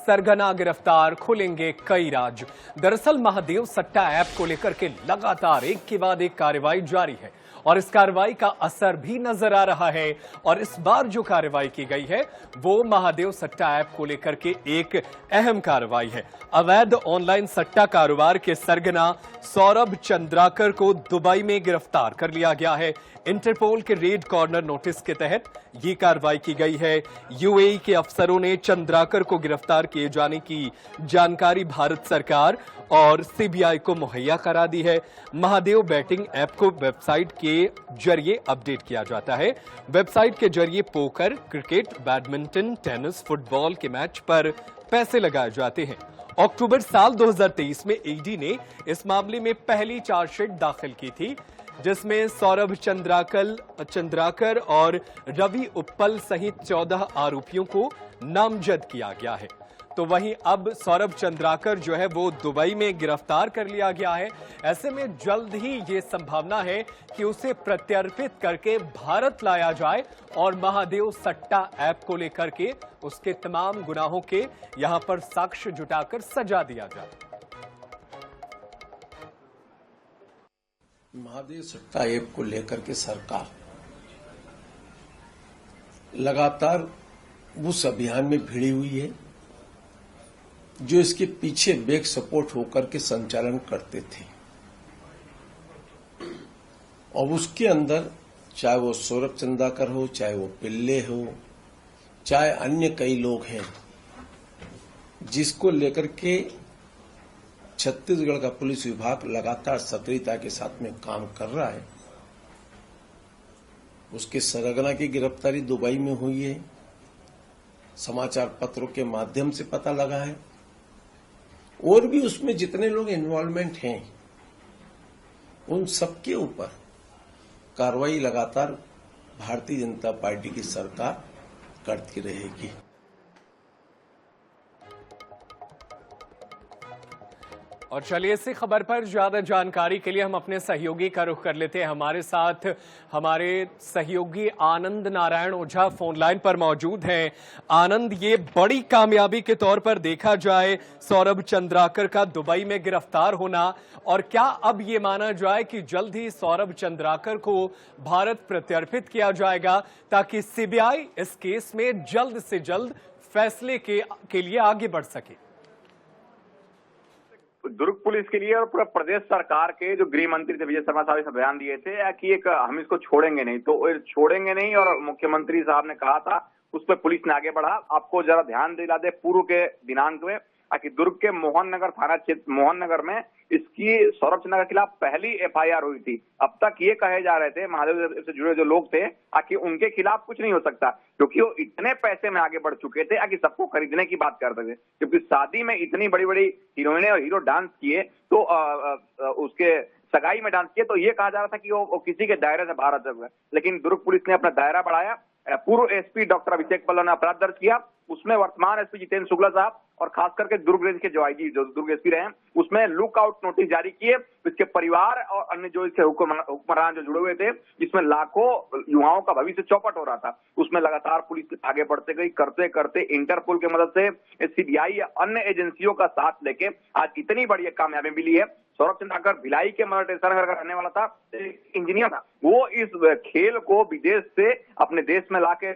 सरगना गिरफ्तार, खुलेंगे कई राज। दरअसल महादेव सट्टा ऐप को लेकर के लगातार एक के बाद एक कार्रवाई जारी है और इस कार्रवाई का असर भी नजर आ रहा है। और इस बार जो कार्रवाई की गई है वो महादेव सट्टा ऐप को लेकर के एक अहम कार्रवाई है। अवैध ऑनलाइन सट्टा कारोबार के सरगना सौरभ चंद्राकर को दुबई में गिरफ्तार कर लिया गया है। इंटरपोल के रेड कॉर्नर नोटिस के तहत ये कार्रवाई की गई है। यूएई के अफसरों ने चंद्राकर को गिरफ्तार किए जाने की जानकारी भारत सरकार और सीबीआई को मुहैया करा दी है। महादेव बैटिंग ऐप को वेबसाइट के जरिए अपडेट किया जाता है। वेबसाइट के जरिए poker, cricket, badminton, tennis, football के मैच पर पैसे लगाए जाते हैं। अक्टूबर साल 2023 में ईडी ने इस मामले में पहली चार्जशीट दाखिल की थी, जिसमें सौरभ चंद्राकर और रवि उप्पल सहित 14 आरोपियों को नामजद किया गया है। तो वहीं अब सौरभ चंद्राकर जो है वो दुबई में गिरफ्तार कर लिया गया है। ऐसे में जल्द ही ये संभावना है कि उसे प्रत्यर्पित करके भारत लाया जाए और महादेव सट्टा ऐप को लेकर के उसके तमाम गुनाहों के यहां पर साक्ष्य जुटाकर सजा दिया जाए। महादेव सट्टा ऐप को लेकर के सरकार लगातार उस अभियान में भिड़ी हुई है जो इसके पीछे बैक सपोर्ट होकर के संचालन करते थे। और उसके अंदर चाहे वो सौरभ चंद्राकर हो, चाहे वो पिल्ले हो, चाहे अन्य कई लोग हैं, जिसको लेकर के छत्तीसगढ़ का पुलिस विभाग लगातार सक्रियता के साथ में काम कर रहा है। उसके सरगना की गिरफ्तारी दुबई में हुई है, समाचार पत्रों के माध्यम से पता लगा है। और भी उसमें जितने लोग इन्वॉल्वमेंट हैं उन सबके ऊपर कार्रवाई लगातार भारतीय जनता पार्टी की सरकार करती रहेगी। और चलिए इसी खबर पर ज्यादा जानकारी के लिए हम अपने सहयोगी का रुख कर लेते हैं। हमारे साथ हमारे सहयोगी आनंद नारायण ओझा फोन लाइन पर मौजूद हैं। आनंद, ये बड़ी कामयाबी के तौर पर देखा जाए सौरभ चंद्राकर का दुबई में गिरफ्तार होना, और क्या अब ये माना जाए कि जल्द ही सौरभ चंद्राकर को भारत प्रत्यर्पित किया जाएगा ताकि सीबीआई इस केस में जल्द से जल्द फैसले के लिए आगे बढ़ सके? दुर्ग पुलिस के लिए और पूरा प्रदेश सरकार के जो गृह मंत्री थे विजय शर्मा साहब इस बयान दिए थे कि हम इसको छोड़ेंगे नहीं, तो छोड़ेंगे नहीं। और मुख्यमंत्री साहब ने कहा था, उस पर पुलिस ने आगे बढ़ा। आपको जरा ध्यान दिला दे पूर्व के दिनांक में कि दुर्ग के मोहन नगर थाना क्षेत्र मोहन नगर में इसकी सौरभ चंद्राकर के खिलाफ पहली एफआईआर हुई थी। अब तक ये कहे जा रहे थे महादेव से जुड़े जो लोग थे कि उनके खिलाफ कुछ नहीं हो सकता, क्योंकि वो इतने पैसे में आगे बढ़ चुके थे कि सबको खरीदने की बात करते थे। क्योंकि शादी में इतनी बड़ी बड़ी हीरोइनें और हीरो डांस किए, तो उसके सगाई में डांस किए, तो ये कहा जा रहा था कि वो किसी के दायरे से बाहर आ चुका है। लेकिन दुर्ग पुलिस ने अपना दायरा बढ़ाया। पूर्व एसपी डॉक्टर अभिषेक पल्लव ने अपराध दर्ज किया। उसमें वर्तमान एसपी जितेंद्र शुक्ला साहब और खास करके दुर्ग रेंज के जो आईजी जो दुर्ग एसपी रहे, उसमें लुकआउट नोटिस जारी किए। इसके परिवार और अन्य जो इसके हुक्मरान जो जुड़े हुए थे, जिसमें लाखों युवाओं का भविष्य चौपट हो रहा था, उसमें लगातार पुलिस आगे बढ़ते गई। करते करते इंटरपोल की मदद से सीबीआई या अन्य एजेंसियों का साथ लेके आज इतनी बड़ी कामयाबी मिली है। सौरभ चंद्राकर भिलाई के मदर टेरेसा नगर का रहने वाला था, इंजीनियर था। वो इस खेल को विदेश से अपने देश में लाके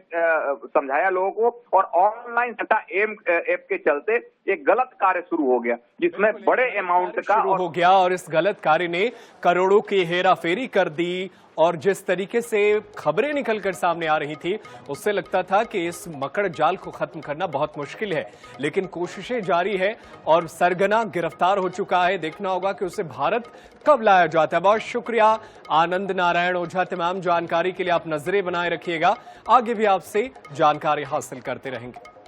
समझाया लोगों को, और ऑनलाइन सट्टा ऐप के चलते एक गलत कार्य शुरू हो गया, जिसमें बड़े अमाउंट का हो गया और इस गलत कार्य ने करोड़ों की हेराफेरी कर दी। और जिस तरीके से खबरें निकलकर सामने आ रही थी, उससे लगता था कि इस मकड़ जाल को खत्म करना बहुत मुश्किल है, लेकिन कोशिशें जारी है और सरगना गिरफ्तार हो चुका है। देखना होगा कि उसे भारत कब लाया जाता है। बहुत शुक्रिया आनंद नारायण ओझा, तमाम जानकारी के लिए आप नजरें बनाए रखिएगा। आगे भी आपसे जानकारी हासिल करते रहेंगे।